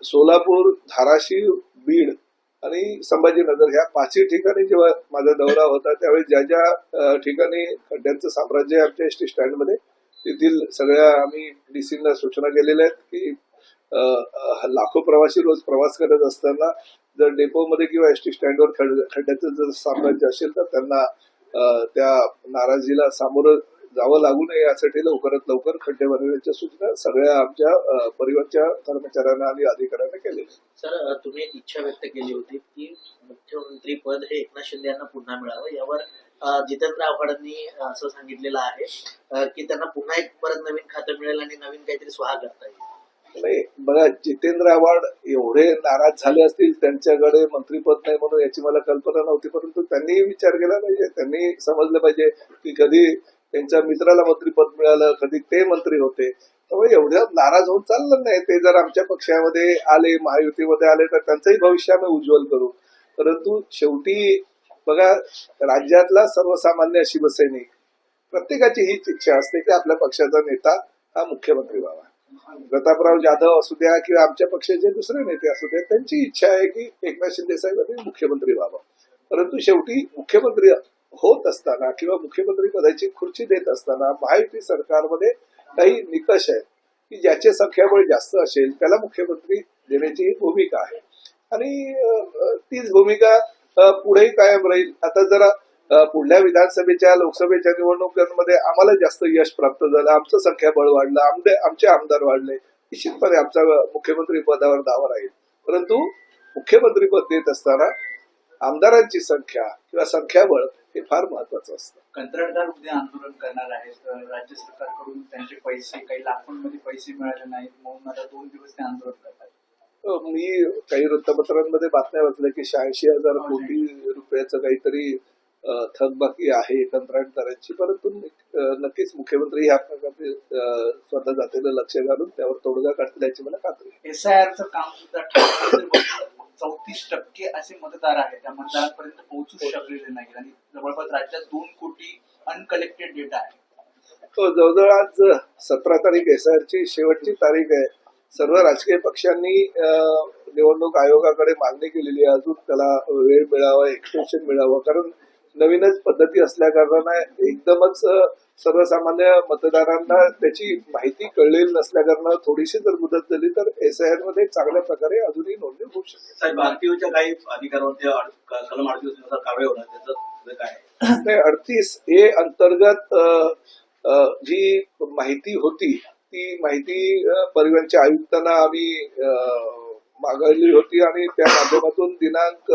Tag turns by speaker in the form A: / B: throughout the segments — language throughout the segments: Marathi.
A: सोलापूर, धाराशिव, बीड आणि संभाजीनगर ह्या पाचही ठिकाणी जेव्हा माझा दौरा होता त्यावेळी ज्या ज्या ठिकाणी खड्ड्यांचं साम्राज्य आहे आमच्या एसटी स्टँडमध्ये, तेथील सगळ्या आम्ही डीसींना सूचना केलेल्या आहेत की लाखो प्रवासी रोज प्रवास करत असताना जर डेपोमध्ये किंवा एसटी स्टँडवर खड्ड्याचं जर साम्राज्य असेल तर त्यांना त्या नाराजीला सामोरं जावं लागू नये यासाठी लवकरात लवकर खड्डे बनवण्याच्या सूचना सगळ्या आमच्या परिवारच्या कर्मचाऱ्यांना आणि अधिकाऱ्यांना केलेल्या.
B: सर, तुम्ही एक इच्छा व्यक्त केली होती की मुख्यमंत्री पद हे एकनाथ शिंदे यांना पुन्हा मिळावं. यावर जितेंद्र आव्हाडांनी असं सांगितलेलं आहे की त्यांना पुन्हा एक परत नवीन खातं मिळेल आणि नवीन काहीतरी स्वाहा करता येईल.
A: नाही बघा, जितेंद्र आव्हाड एवढे नाराज झाले असतील त्यांच्याकडे मंत्रीपद नाही म्हणून याची मला कल्पना नव्हती, परंतु त्यांनी विचार केला पाहिजे, त्यांनी समजलं पाहिजे की कधी त्यांच्या मित्राला मंत्रीपद मिळालं, कधी ते मंत्री होते, त्यामुळे एवढं नाराज होऊन चाललं नाही. ते जर आमच्या पक्षामध्ये आले, महायुतीमध्ये आले तर त्यांचंही भविष्य आम्ही उज्ज्वल करू. परंतु शेवटी बघा, राज्यातला सर्वसामान्य शिवसैनिक प्रत्येकाची हीच इच्छा असते की आपल्या पक्षाचा नेता हा मुख्यमंत्री व्हावा. प्रतापराव जाधव असू द्या किंवा आमच्या पक्षाचे दुसरे नेते असू द्या, त्यांची इच्छा आहे की एकनाथ शिंदे साहेबांनी मुख्यमंत्री व्हावं. परंतु शेवटी मुख्यमंत्री होत असताना किंवा मुख्यमंत्री पदाची खुर्ची देत असताना महायुती सरकारमध्ये काही निकष आहेत की ज्याचे संख्याबळ जास्त असेल त्याला मुख्यमंत्री देण्याची भूमिका आहे आणि तीच भूमिका पुढेही कायम राहील. आता जरा पुढल्या विधानसभेच्या लोकसभेच्या निवडणुकांमध्ये आम्हाला जास्त यश प्राप्त झालं, आमचं संख्याबळ वाढलं, आमचे आमदार वाढले, निश्चितपणे आमचा मुख्यमंत्री पदावर दावा राहील. परंतु मुख्यमंत्री पद देत असताना आमदारांची संख्या किंवा संख्याबळ हे फार महत्वाचं असतं.
C: कंत्राटदार उद्या आंदोलन करणार आहेत. राज्य सरकारकडून त्यांचे पैसे काही लाखांमध्ये पैसे मिळाले नाहीत म्हणून आता 2 दिवस ते आंदोलन करतात.
A: मी काही वृत्तपत्रांमध्ये बातम्या वाचल्या की 86,000 कोटी रुपयाचं काहीतरी थकबाकी आहे कंत्राटदारांची, परंतु नक्कीच मुख्यमंत्री ह्या प्रकारे स्वतः जातीनं लक्ष घालून त्यावर तोडगा काढतील याची मला खात्री आहे.
C: SIRचं काम सुद्धा 34% असे मतदार आहेत त्या मतदारांपर्यंत पोहोचू शकलेले नाही आणि जवळपास राज्यात 2 कोटी अनकलेक्टेड डेटा आहे.
A: तो जवळजवळ आज 17 तारीख SIRची शेवटची तारीख आहे. सर्व राजकीय पक्षांनी निवडणूक आयोगाकडे मागणी केलेली आहे, अजून त्याला वेळ मिळावा, एक्सटेन्शन मिळावं, कारण नवीनच पद्धती असल्या कारणाने एकदमच सर्वसामान्य मतदारांना त्याची माहिती कळलेली नसल्या कारणाने थोडीशी जर मुदत झाली तर SIR मध्ये चांगल्या प्रकारे अजूनही नोंदणी होऊ शकते.
B: भारतीयच्या काही अधिकारांवरती कलम 38 नुसार कारवाई होणार, त्याचं काय?
A: नाही, 38A अंतर्गत जी माहिती होती ती माहिती परिवहनच्या आयुक्तांना आम्ही मागवली होती आणि त्या माध्यमातून दिनांक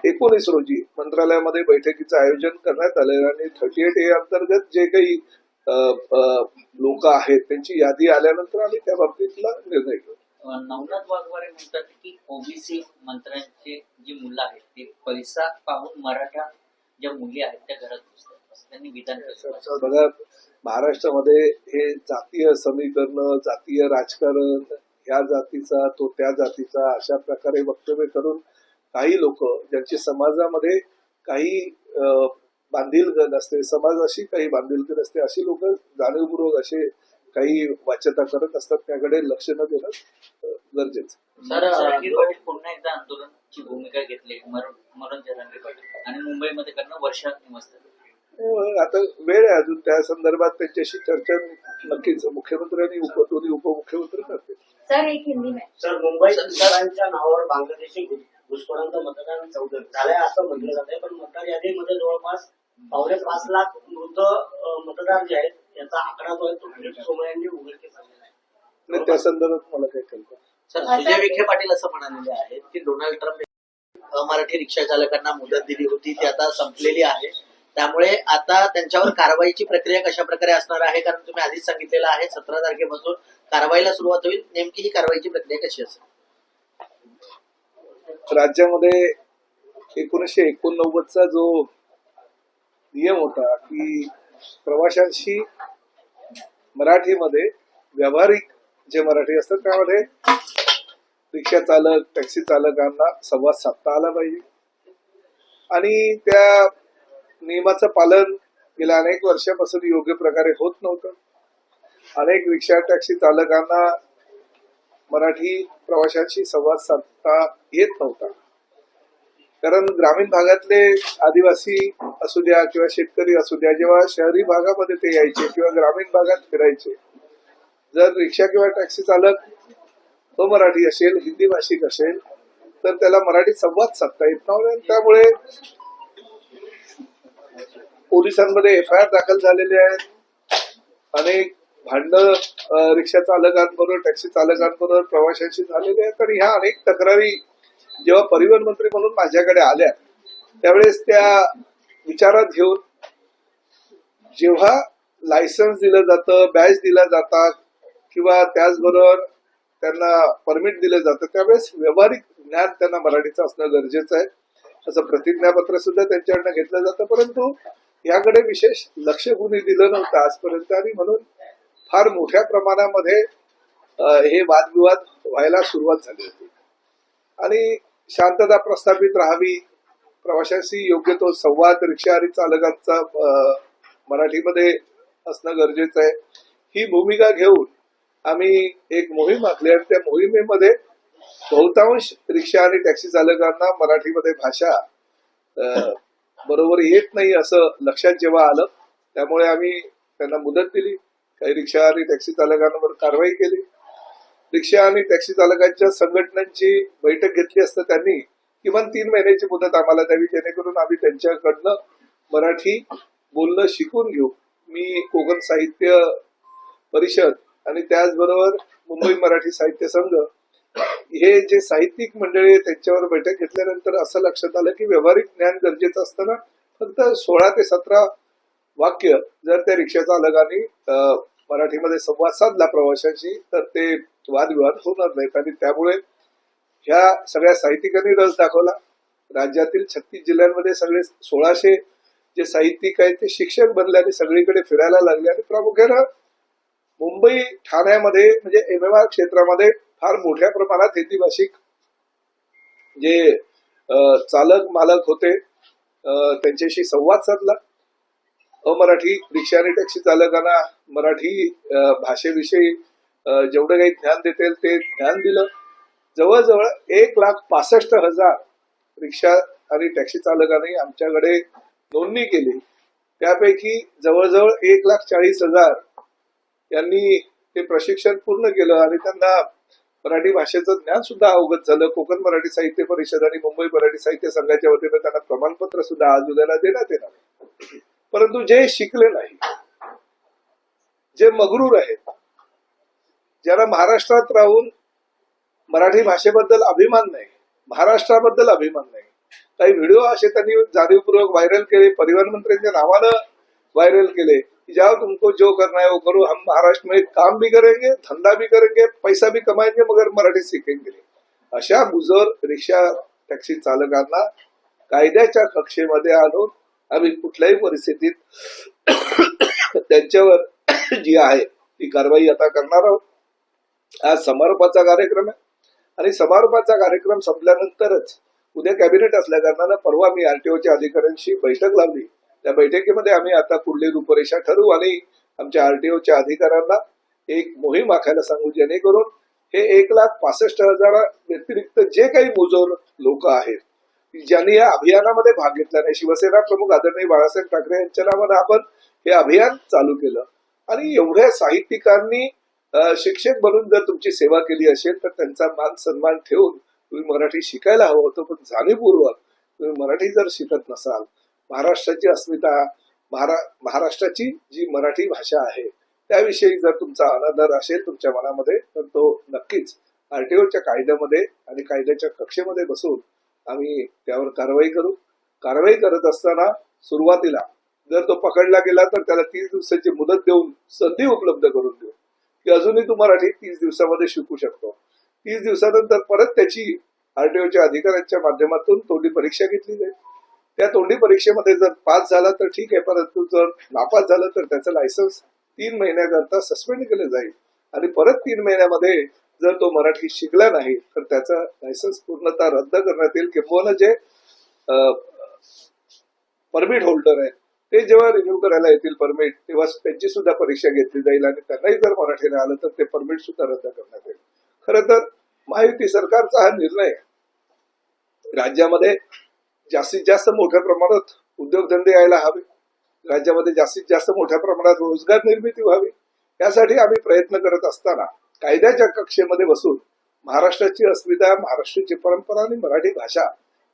A: 19 रोजी मंत्रालयामध्ये बैठकीचं आयोजन करण्यात आलं आणि 38A अंतर्गत जे काही लोक आहेत त्यांची यादी आल्यानंतर आम्ही त्या बाबतीतला निर्णय घेऊ.
B: नवनाथ वाघमारे म्हणतात की ओबीसी मंत्र्यांची जी मुलं आहेत ते पैसा पाहून मराठा ज्या मुली आहेत त्या घरात घुसतात असं त्यांनी विधान केलं.
A: बघा, महाराष्ट्रामध्ये हे जातीय समीकरण, जातीय राजकारण, ह्या जातीचा तो त्या जातीचा अशा प्रकारे वक्तव्य करून काही लोक ज्यांची समाजामध्ये काही बांधिलकी नसते, समाजाशी काही बांधिलकी नसते, अशी लोक जाणीवपूर्वक असे काही वाच्यता करत असतात, त्याकडे लक्ष न देणं गरजेचं.
B: पुन्हा एकदा आंदोलनाची भूमिका घेतली मरण जरांगे पाटील आणि मुंबईमध्ये करणं वर्षा निमस्त.
A: आता वेळ आहे अजून, त्या संदर्भात त्यांच्याशी चर्चा नक्कीच मुख्यमंत्री आणि दोन्ही उपमुख्यमंत्री करतील.
D: सर, एक हिंदी में
E: सर, मुंबईच्या नावावर बांगलादेशी घुसखोरांचं मतदान झालंय असं म्हटलं जात आहे, पण मतदार यादीमध्ये जवळपास 5.5 लाख मृत मतदार जे आहेत याचा आकडा जो आहे तो किरीट सोमय्या यांनी उघडकीस आणलेला आहे.
A: त्या संदर्भात मला काही कल्पना.
B: सर, सुजय विखे पाटील असं म्हणालेले आहेत की डोनाल्ड ट्रम्प मराठी रिक्षा चालकांना मुदत दिली होती ती आता संपलेली आहे, त्यामुळे आता त्यांच्यावर कारवाईची प्रक्रिया कशा प्रकारे असणार आहे, कारण तुम्ही आधीच सांगितलेलं आहे 17 तारखेपासून कारवाईला सुरुवात होईल, नेमकी ही कारवाईची प्रक्रिया कशी असेल?
A: राज्यामध्ये 1989चा जो नियम होता की प्रवाशांशी मराठीमध्ये व्यावहारिक जे मराठी असतात त्यामध्ये रिक्षा चालक, टॅक्सी चालकांना संवाद साधता आला पाहिजे आणि त्या नियमाचं पालन गेल्या अनेक वर्षापासून योग्य प्रकारे होत नव्हतं. अनेक रिक्षा टॅक्सी चालकांना मराठी प्रवाशांशी संवाद साधता येत नव्हता. कारण ग्रामीण भागातले आदिवासी असू द्या किंवा शेतकरी असू द्या, जेव्हा शहरी भागामध्ये ते यायचे किंवा ग्रामीण भागात फिरायचे, जर रिक्षा किंवा टॅक्सी चालक तो मराठी असेल, हिंदी भाषिक असेल, तर त्याला मराठी संवाद साधता येत नव्हता. त्यामुळे पोलिसांमध्ये FIR दाखल झालेले आहेत. अनेक भांडणं रिक्षा चालकांबरोबर, टॅक्सी चालकांबरोबर, प्रवाशांशी झालेले आहेत. आणि ह्या अनेक तक्रारी जेव्हा परिवहन मंत्री म्हणून माझ्याकडे आल्या, त्यावेळेस त्या विचारात घेऊन जेव्हा लायसन्स दिलं जातं, बॅच दिला जातात किंवा त्याचबरोबर त्यांना परमिट दिलं जातं, त्यावेळेस व्यावहारिक ज्ञान त्यांना मराठीचं असणं गरजेचं आहे. असं प्रतिज्ञापत्र सुद्धा त्यांच्याकडनं घेतलं जातं. परंतु याकडे विशेष लक्ष कुणी दिलं नव्हतं आजपर्यंत. आणि म्हणून फार मोठ्या प्रमाणामध्ये हे वादविवाद व्हायला सुरुवात झाली होती. आणि शांतता प्रस्थापित राहावी, प्रवाशांशी योग्य तो संवाद रिक्षा आणि चालकांचा मराठीमध्ये असणं गरजेचं आहे. ही भूमिका घेऊन आम्ही एक मोहीम आखली आणि त्या मोहिमेमध्ये बहुतांश रिक्षा आणि टॅक्सी चालकांना मराठीमध्ये भाषा बरोबर येत नाही असं लक्षात जेव्हा आलं, त्यामुळे आम्ही त्यांना मुदत दिली. काही रिक्षा आणि टॅक्सी चालकांवर कारवाई केली. रिक्षा आणि टॅक्सी चालकांच्या संघटनांची बैठक घेतली असता त्यांनी किमान 3 महिन्याची मुदत आम्हाला द्यावी, जेणेकरून आम्ही त्यांच्याकडनं मराठी बोलणं शिकून घेऊ. मी कोकण साहित्य परिषद आणि त्याचबरोबर मुंबई मराठी साहित्य संघ हे जे साहित्यिक मंडळी त्यांच्यावर बैठक घेतल्यानंतर असं लक्षात आलं की व्यावहारिक ज्ञान गरजेचं असताना फक्त 16 ते 17 वाक्य जर त्या रिक्षा चालकांनी मराठीमध्ये संवाद साधला प्रवाशांशी, तर ते वादविवाद होणार नाहीत. आणि त्यामुळे ह्या सगळ्या साहित्यिकांनी रस दाखवला. राज्यातील 36 जिल्ह्यांमध्ये सगळे 1600 जे साहित्यिक आहेत ते शिक्षक बनले आणि सगळीकडे फिरायला लागले. आणि प्रामुख्यानं मुंबई ठाण्यामध्ये म्हणजे MMR क्षेत्रामध्ये फार मोठ्या प्रमाणात हिंदी भाषिक जे चालक मालक होते त्यांच्याशी संवाद साधला. अमराठी रिक्षा आणि टॅक्सी चालकांना मराठी भाषेविषयी जेवढं काही ज्ञान देतील ते ज्ञान दिलं. जवळजवळ 1,65,000 रिक्षा आणि टॅक्सी चालकांनी आमच्याकडे नोंदणी केली. त्यापैकी जवळजवळ 1,40,000 यांनी ते प्रशिक्षण पूर्ण केलं आणि त्यांना मराठी भाषेचं ज्ञान सुद्धा अवगत झालं. कोकण मराठी साहित्य परिषद आणि मुंबई मराठी साहित्य संघाच्या वतीने त्यांना प्रमाणपत्र सुद्धा आज उद्याला देण्यात येणार. परंतु जे शिकले नाही, जे मगरूर आहेत, ज्यांना महाराष्ट्रात राहून मराठी भाषेबद्दल अभिमान नाही, महाराष्ट्राबद्दल अभिमान नाही, काही व्हिडिओ असे त्यांनी जाणीवपूर्वक व्हायरल केले, परिवहन मंत्र्यांच्या नावानं व्हायरल केले कि जाओ तुमको जो करना है वो करो, हम महाराष्ट्र में काम भी करेंगे, धंधा भी करेंगे, पैसा भी कमाएंगे, मगर मराठी सीखेंगे नहीं. अशा बुजोर रिक्षा टॅक्सी चालकांना कायद्याच्या कक्षेमध्ये आणून आम्ही कुठल्याही परिस्थितीत त्यांच्यावर जी आहे ती कारवाई आता करणार आहोत. आज समारोपाचा कार्यक्रम आहे आणि समारोपाचा कार्यक्रम संपल्यानंतरच उद्या कॅबिनेट असल्या कारणानं परवा मी RTOच्या अधिकाऱ्यांशी बैठक लावली. त्या बैठकीमध्ये आम्ही आता पुढली रूपरेषा ठरवू आणि आमच्या RTOच्या अधिकाऱ्यांना एक मोहीम आखायला सांगू, जेणेकरून हे 1,65,000 व्यतिरिक्त जे काही मुजोर लोक आहेत ज्यांनी या अभियानामध्ये भाग घेतला नाही, शिवसेना प्रमुख आदरणीय बाळासाहेब ठाकरे यांच्या नावानं आपण हे अभियान चालू केलं. आणि एवढ्या साहित्यिकांनी शिक्षक बनून जर तुमची सेवा केली असेल तर त्यांचा मान सन्मान ठेवून तुम्ही मराठी शिकायला हवं होतं. पण जाणीवपूर्वक तुम्ही मराठी जर शिकत नसाल, महाराष्ट्राची अस्मिता, महाराष्ट्राची जी मराठी भाषा आहे त्याविषयी जर तुमचा अनादर असेल तुमच्या मनामध्ये, तर तो नक्कीच RTOच्या कायद्यामध्ये आणि कायद्याच्या कक्षेमध्ये बसून आम्ही त्यावर कारवाई करू. कारवाई करत असताना सुरुवातीला जर तो पकडला गेला तर त्याला 30 दिवसाची मुदत देऊन संधी उपलब्ध करून देऊ की अजूनही तू मराठी 30 दिवसामध्ये शिकू शकतो. 30 दिवसानंतर परत त्याची RTOच्या अधिकाऱ्यांच्या माध्यमातून तोंडी परीक्षा घेतली जाईल. त्या तोंडी परीक्षेमध्ये जर पास झाला तर ठीक आहे, परंतु जर नापास झालं तर त्याचं लायसन्स 3 महिन्याकरता सस्पेंड केलं जाईल आणि परत 3 महिन्यामध्ये जर तो मराठी शिकला नाही तर त्याचा लायसन्स पूर्णतः रद्द करण्यात येईल. किंवा जे परमिट होल्डर आहे ते जेव्हा रिन्यू करायला येतील परमिट, तेव्हा त्यांची सुद्धा परीक्षा घेतली जाईल आणि त्यांनाही जर मराठी नाही आलं तर ते परमिट सुद्धा रद्द करण्यात येईल. खरं तर महायुती सरकारचा हा निर्णय राज्यामध्ये जास्तीत जास्त मोठ्या प्रमाणात उद्योगधंदे यायला हवे, राज्यामध्ये जास्तीत जास्त मोठ्या प्रमाणात रोजगार निर्मिती व्हावी, यासाठी आम्ही प्रयत्न करत असताना कायद्याच्या कक्षेमध्ये बसून महाराष्ट्राची अस्मिता, महाराष्ट्राची परंपरा आणि मराठी भाषा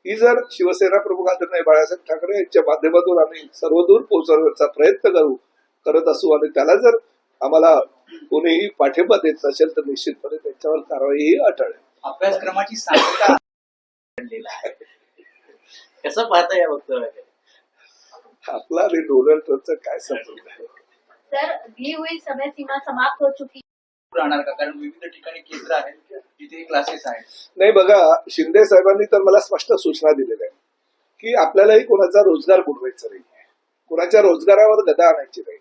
A: ही जर शिवसेना प्रमुख आदरणीय बाळासाहेब ठाकरे यांच्या माध्यमातून आम्ही सर्वदूर पोहोचवण्याचा प्रयत्न करत असू आणि त्याला जर आम्हाला कोणीही पाठिंबा देत नसेल तर निश्चितपणे त्यांच्यावर कारवाई अटळ आहे.
C: अभ्यासक्रमाची सांगता
B: घडलेला आहे. कसं पाहता या वक्तव्याकडे?
A: आपला आणि डोनाल्ड ट्रम्पचं काय संबंध आहे?
D: सर, दी हुई समय सीमा समाप्त हो चुकी
C: राहणार का? कारण विविध ठिकाणी केंद्र आहेत जिथे क्लासेस आहेत.
A: नाही बघा, शिंदे साहेबांनी तर मला स्पष्ट सूचना दिलेल्या आहे की आपल्यालाही कोणाचा रोजगार बुडवायचा नाही, कोणाच्या रोजगारावर गदा आणायची नाही.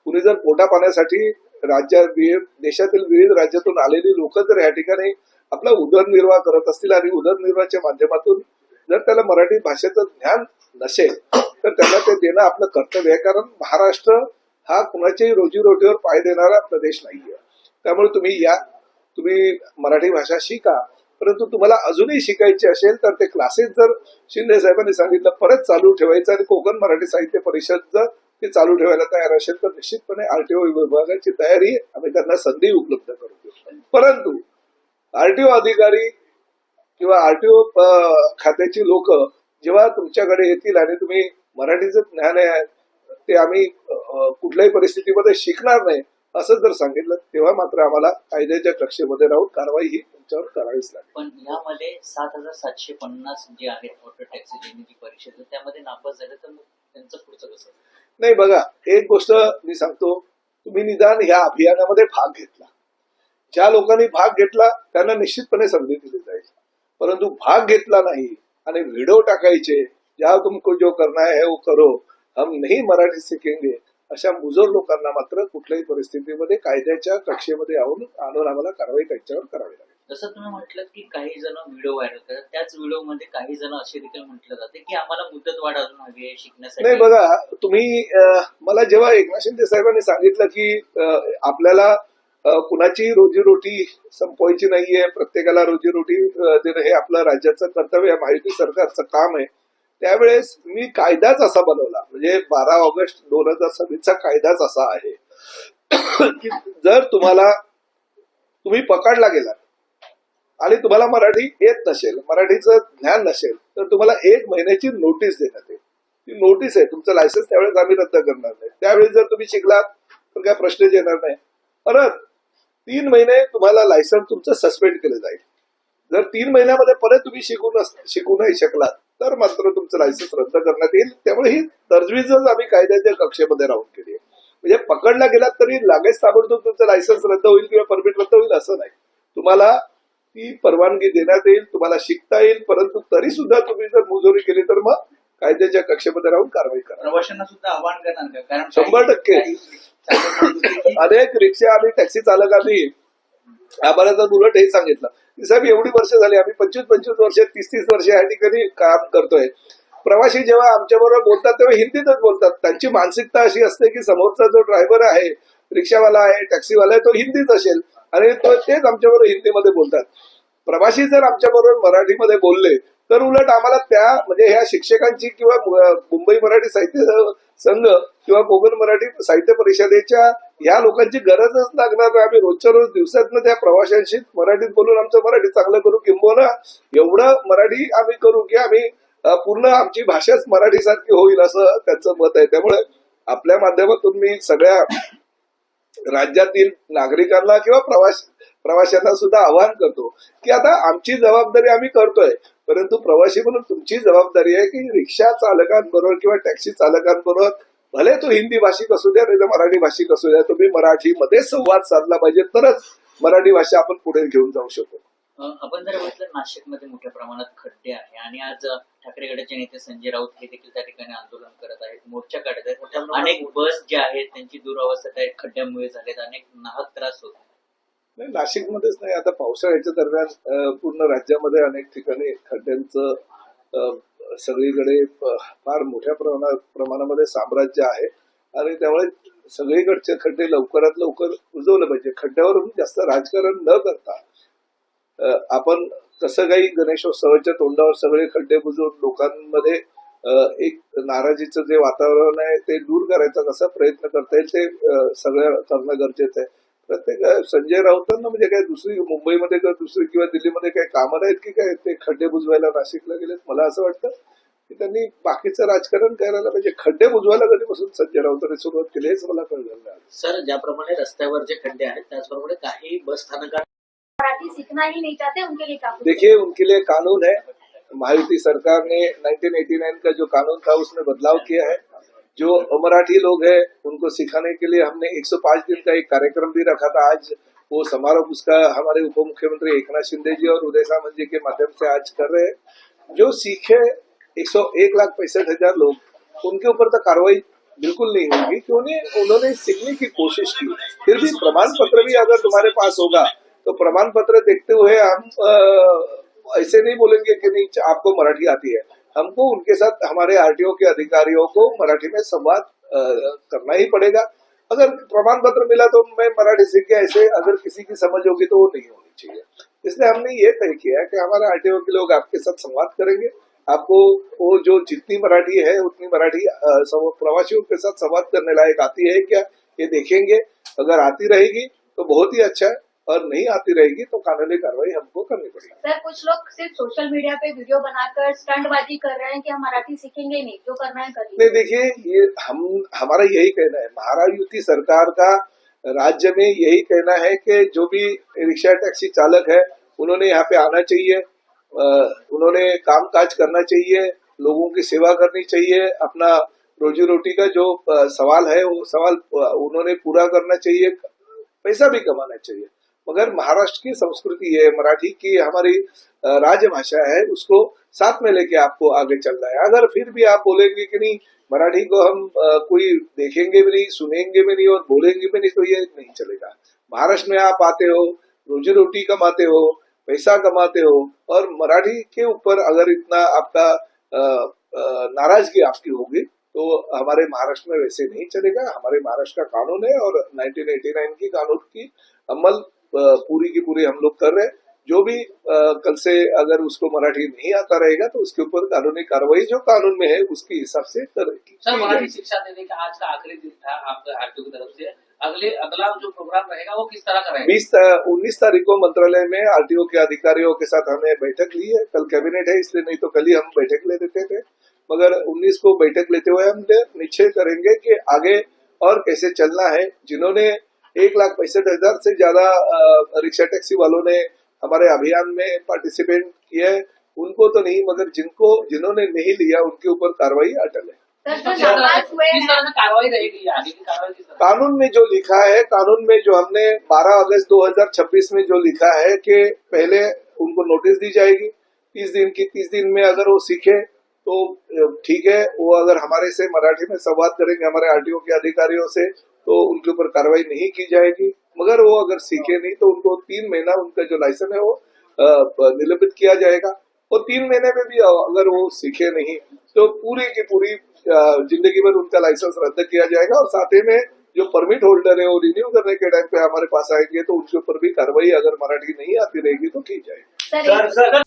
A: कुणी जर पोटा पाण्यासाठी देशातील विविध राज्यातून आलेली लोक जर या ठिकाणी आपला उदरनिर्वाह करत असतील आणि उदरनिर्वाहाच्या माध्यमातून जर त्याला मराठी भाषेचं ज्ञान नसेल तर त्याला ते देणं आपलं कर्तव्य आहे. कारण महाराष्ट्र हा कुणाच्याही रोजीरोटीवर पाय देणारा प्रदेश नाहीये. त्यामुळे तुम्ही मराठी भाषा शिका, परंतु तुम्हाला अजूनही शिकायची असेल तर ते क्लासेस जर शिंदे साहेबांनी सांगितलं परत चालू ठेवायचं आणि कोकण मराठी साहित्य परिषद जर ते चालू ठेवायला तयार असेल तर निश्चितपणे आरटीओ विभागाची तयारी आम्ही त्यांना संधी उपलब्ध करू देऊ. परंतु आरटीओ अधिकारी किंवा आरटीओ खात्याची लोक जेव्हा तुमच्याकडे येतील आणि तुम्ही मराठीचं ज्ञान आहे ते आम्ही कुठल्याही परिस्थितीमध्ये शिकणार नाही असं जर सांगितलं तेव्हा मात्र आम्हाला कायद्याच्या कक्षेमध्ये राहून कारवाई ही तुमच्यावर करावीच लागेल.
F: पण यामध्ये 7,750 जे आहेत ऑटो टॅक्सी देण्याची परिषद त्यामध्ये नापास झालं तर मग त्यांचं पुढचं कसं?
A: नाही बघा, एक गोष्ट मी सांगतो, तुम्ही निदान ह्या अभियानामध्ये भाग घेतला, ज्या लोकांनी भाग घेतला त्यांना निश्चितपणे संधी दिली जाईल. परंतु भाग घेतला नाही आणि व्हिडिओ टाकायचे ज्या तुमको जो करना है वो करो, हम नहीं मराठी सीखेंगे, अशा मुजोर लोकांना मात्र कुठल्याही परिस्थितीमध्ये कायद्याच्या कक्षेमध्ये आणून आम्हाला कारवाई त्यांच्यावर करावी लागेल.
F: जसं तुम्ही म्हटलं की काही जण व्हिडिओ व्हायरल करतात, त्याच व्हिडिओमध्ये काही जण असे देखील म्हटलं जाते की आम्हाला मुदत वाढ अजून हवी आहे शिकण्यासाठी.
A: नाही बघा, तुम्ही मला जेव्हा एकनाथ शिंदे साहेबांनी सांगितलं की आपल्याला कुणाची रोजीरोटी संपवायची नाहीये, प्रत्येकाला रोजीरोटी देणं हे आपलं राज्याचं कर्तव्य आहे, महायुती सरकारचं काम आहे, त्यावेळेस मी कायदाच असा बनवला, म्हणजे 12 ऑगस्ट 2026 कायदाच असा आहे की जर तुम्ही पकडला गेला आणि तुम्हाला मराठी येत नसेल, मराठीचं ज्ञान नसेल तर तुम्हाला 1 महिन्याची नोटीस देण्यात येईल. ती नोटीस आहे, तुमचं लायसन्स त्यावेळेस आम्ही रद्द करणार नाही. त्यावेळी जर तुम्ही शिकलात तर काय प्रश्नच येणार नाही. परत 3 महिने तुम्हाला लायसन्स तुमचं सस्पेंड केलं जाईल. जर 3 महिन्यामध्ये परत तुम्ही शिकू नाही शकलात तर मात्र तुमचं लायसन्स रद्द करण्यात येईल. त्यामुळे ही तजवीजच आम्ही कायद्याच्या कक्षेमध्ये राहून केली आहे. म्हणजे पकडला गेलात तरी लागेच ताबडतोब तुमचं लायसन्स रद्द होईल किंवा परमिट रद्द होईल असं नाही. तुम्हाला ती परवानगी देण्यात येईल, तुम्हाला शिकता येईल, परंतु तरी सुद्धा तुम्ही जर मुजोरी केली तर मग कायद्याच्या कक्षेमध्ये राहून कारवाई करा.
C: प्रवाशांना सुद्धा आव्हान करणार का? कारण
A: 100% अनेक रिक्षा आणि टॅक्सी चालकांनी आम्हाला तर उलट हे सांगितलं की साहेब एवढी वर्ष झाली, आम्ही 25-25 वर्ष 30-30 वर्ष या ठिकाणी काम करतोय. प्रवासी जेव्हा आमच्याबरोबर बोलतात तेव्हा हिंदीतच बोलतात. त्यांची मानसिकता अशी असते की समोरचा जो ड्रायव्हर आहे, रिक्षावाला आहे, टॅक्सीवाला आहे, तो हिंदीच असेल आणि तेच आमच्याबरोबर हिंदीमध्ये बोलतात. प्रवासी जर आमच्याबरोबर मराठीमध्ये बोलले तर उलट आम्हाला म्हणजे ह्या शिक्षकांची किंवा मुंबई मराठी साहित्य संघ किंवा कोकण मराठी साहित्य परिषदेच्या ह्या लोकांची गरजच लागणार नाही. आम्ही रोजच्या रोज दिवसातनं त्या प्रवाशांशी मराठीत बोलून आमचं मराठी चांगलं करू, किंबहुना एवढं मराठी आम्ही करू की आम्ही पूर्ण आमची भाषाच मराठीसारखी होईल असं त्यांचं मत आहे. त्यामुळे आपल्या माध्यमातून मी सगळ्या राज्यातील नागरिकांना किंवा प्रवाशांना सुद्धा आवाहन करतो की आता आमची जबाबदारी आम्ही करतोय, परंतु प्रवासी म्हणून तुमची जबाबदारी आहे की रिक्षा चालकांबरोबर किंवा टॅक्सी चालकांबरोबर भले तो हिंदी भाषिक असू द्या नाही तर मराठी भाषिक असू द्या, तुम्ही मराठीमध्ये संवाद साधला पाहिजे, तरच मराठी भाषा आपण पुढे घेऊन जाऊ शकतो.
F: आपण जर म्हटलं नाशिकमध्ये मोठ्या प्रमाणात खड्डे आहे आणि आज ठाकरे गटाचे नेते संजय राऊत हे देखील त्या ठिकाणी आंदोलन करत आहेत, मोर्चा काढत आहेत. अनेक बस ज्या आहेत त्यांची दुरावस्था त्या खड्ड्यामुळे झालेत, अनेक नाहक त्रास होत.
A: नाही, नाशिकमध्येच नाही, आता पावसाळ्याच्या दरम्यान पूर्ण राज्यामध्ये अनेक ठिकाणी खड्ड्यांचं सगळीकडे फार मोठ्या प्रमाणामध्ये साम्राज्य आहे आणि त्यामुळे सगळीकडचे खड्डे लवकरात लवकर बुजवले पाहिजे. खड्ड्यावर जास्त राजकारण न करता आपण कसं काही गणेशोत्सवाच्या तोंडावर सगळे खड्डे बुजवून लोकांमध्ये एक नाराजीचं जे वातावरण आहे ते दूर करायचा कसा प्रयत्न करता येईल ते सगळं करणं गरजेचं आहे. प्रत्येक संजय राऊतांना म्हणजे काय दुसरी मुंबईमध्ये किंवा दिल्लीमध्ये काही कामं नाहीत की काय ते खड्डे बुजवायला नाशिकला गेलेत. मला असं वाटतं की त्यांनी बाकीचं राजकारण करायला पाहिजे. खड्डे बुजवायला कधीपासून संजय राऊतांनी सुरुवात केली हेच मला कळलं नाही.
B: सर, ज्याप्रमाणे रस्त्यावर जे खड्डे आहेत त्याचप्रमाणे काही बस स्थानकात
D: मराठी सीखना ही नहीं चाहते, उनके लिए काफी
A: देखिए उनके लिए कानून है. महायुति सरकार ने 1989 का जो कानून था उसमें बदलाव किया है. जो अमराठी लोग हैं उनको सिखाने के लिए हमने 105 दिन का एक कार्यक्रम भी रखा था. आज वो समारोह उसका हमारे उप मुख्यमंत्री एकनाथ शिंदे जी और उदय सामंत जी के माध्यम से आज कर रहे हैं. जो सीखे 1,65,000 लोग उनके ऊपर तो कार्रवाई बिल्कुल नहीं होगी कि उन्होंने सीखने की कोशिश की. फिर भी प्रमाण पत्र भी अगर तुम्हारे पास होगा तो प्रमाण पत्र देखते हुए हम ऐसे नहीं बोलेंगे कि नहीं आपको मराठी आती है. हमको उनके साथ हमारे आरटीओ के अधिकारियों को मराठी में संवाद करना ही पड़ेगा. अगर प्रमाण पत्र मिला तो मैं मराठी सीख गया ऐसे अगर किसी की समझ होगी तो वो नहीं होनी चाहिए. इसलिए हमने ये तय किया है कि हमारे आरटीओ के लोग आपके साथ संवाद करेंगे. आपको वो जो जितनी मराठी है उतनी मराठी प्रवासियों के साथ संवाद करने लायक आती है क्या ये देखेंगे. अगर आती रहेगी तो बहुत ही अच्छा है और नहीं आती रहेगी तो कानूनी कार्रवाई हमको करनी पड़ेगी.
D: सर, कुछ लोग सिर्फ सोशल मीडिया पे वीडियो बनाकर स्टंटबाजी कर रहे हैं कि हम मराठी सीखेंगे नहीं, जो करना है
A: नहीं
D: करिए.
A: देखिए ये हमारा यही कहना है. महायुति सरकार का राज्य में यही कहना है कि जो भी रिक्शा टैक्सी चालक है उन्होंने यहाँ पे आना चाहिए. उन्होंने काम काज करना चाहिए, लोगों की सेवा करनी चाहिए. अपना रोजी रोटी का जो सवाल है वो सवाल उन्होंने पूरा करना चाहिए. पैसा भी कमाना चाहिए. मगर महाराष्ट्र की संस्कृति है, मराठी की हमारी राजभाषा है, उसको साथ में लेके आपको आगे चलना है. अगर फिर भी आप बोलेंगे कि नहीं मराठी को हम कोई देखेंगे भी नहीं, सुनेंगे भी नहीं और बोलेंगे भी नहीं तो ये नहीं चलेगा. महाराष्ट्र में आप आते हो, रोजी रोटी कमाते हो, पैसा कमाते हो और मराठी के ऊपर अगर इतना आपका नाराजगी आपकी होगी तो हमारे महाराष्ट्र में वैसे नहीं चलेगा. हमारे महाराष्ट्र का कानून है और 1989 की कानून की अमल पूरी की पूरी हम लोग कर रहे हैं. जो भी कल से अगर उसको मराठी नहीं आता रहेगा तो उसके ऊपर कानूनी कार्रवाई जो कानून में है उसके हिसाब से करेगी.
G: सर, मराठी शिक्षा देने का आज का आखिरी दिन था आपका आरटीओ की तरफ से. अगला जो प्रोग्राम रहेगा वो किस तरह का रहेगा?
A: 19 तारीख को मंत्रालय में आरटीओ के अधिकारियों के साथ हमने बैठक ली है. कल कैबिनेट है इसलिए नहीं तो कल ही हम बैठक ले लेते थे. मगर 19 को बैठक लेते हुए हम निश्चय करेंगे कि आगे और कैसे चलना है. जिन्होंने 1,65,000 से ज्यादा रिक्शा टैक्सी वालों ने हमारे अभियान में पार्टिसिपेट किया है उनको तो नहीं, मगर जिन्होंने नहीं लिया उनके ऊपर कार्रवाई अटल है.
D: सर, जो नाराज हुए
G: किस
D: हैं
G: तरह से कार्रवाई रहेगी? आगे की कार्रवाई किस तरह?
A: कानून में जो लिखा है, कानून में जो हमने 12 अगस्त 2026 में जो लिखा है कि पहले उनको नोटिस दी जाएगी 30 दिन में अगर वो सीखे तो ठीक है. वो अगर हमारे से मराठी में संवाद करेंगे हमारे आरटीओ के अधिकारियों से तो उनके ऊपर कार्रवाई नहीं की जाएगी. मगर वो अगर सीखे नहीं तो उनको 3 महीना उनका जो लाइसेंस है वो निलंबित किया जाएगा. और 3 महीने में भी अगर वो सीखे नहीं तो पूरी की पूरी जिंदगी भर उनका लाइसेंस रद्द किया जाएगा. और साथ ही में जो परमिट होल्डर है वो रिन्यू करने के टाइम पे हमारे पास आएंगे तो उनके ऊपर भी कार्रवाई अगर मराठी नहीं आती रहेगी तो की जाएगी.
D: Sir,
E: sir